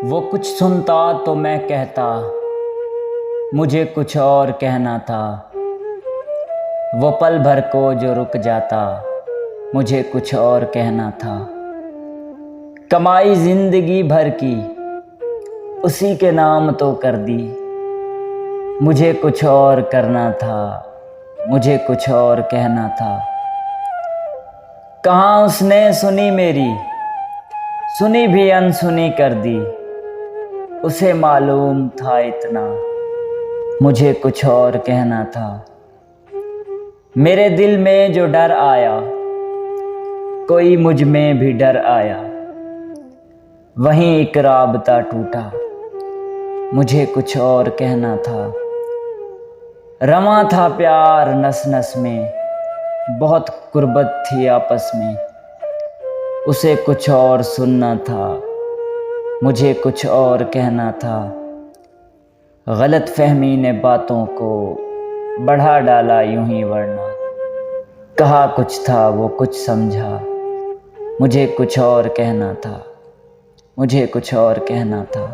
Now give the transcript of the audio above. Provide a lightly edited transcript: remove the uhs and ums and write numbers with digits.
वो कुछ सुनता तो मैं कहता, मुझे कुछ और कहना था। वो पल भर को जो रुक जाता, मुझे कुछ और कहना था। कमाई जिंदगी भर की उसी के नाम तो कर दी, मुझे कुछ और करना था, मुझे कुछ और कहना था। कहाँ उसने सुनी मेरी, सुनी भी अनसुनी कर दी। उसे मालूम था इतना, मुझे कुछ और कहना था। मेरे दिल में जो डर आया, कोई मुझ में भी डर आया। वहीं एक राबता टूटा, मुझे कुछ और कहना था। रमा था प्यार नस नस में, बहुत कुर्बत थी आपस में। उसे कुछ और सुनना था, मुझे कुछ और कहना था। गलत फहमी ने बातों को बढ़ा डाला यूं ही, वरना कहा कुछ था वो कुछ समझा। मुझे कुछ और कहना था, मुझे कुछ और कहना था।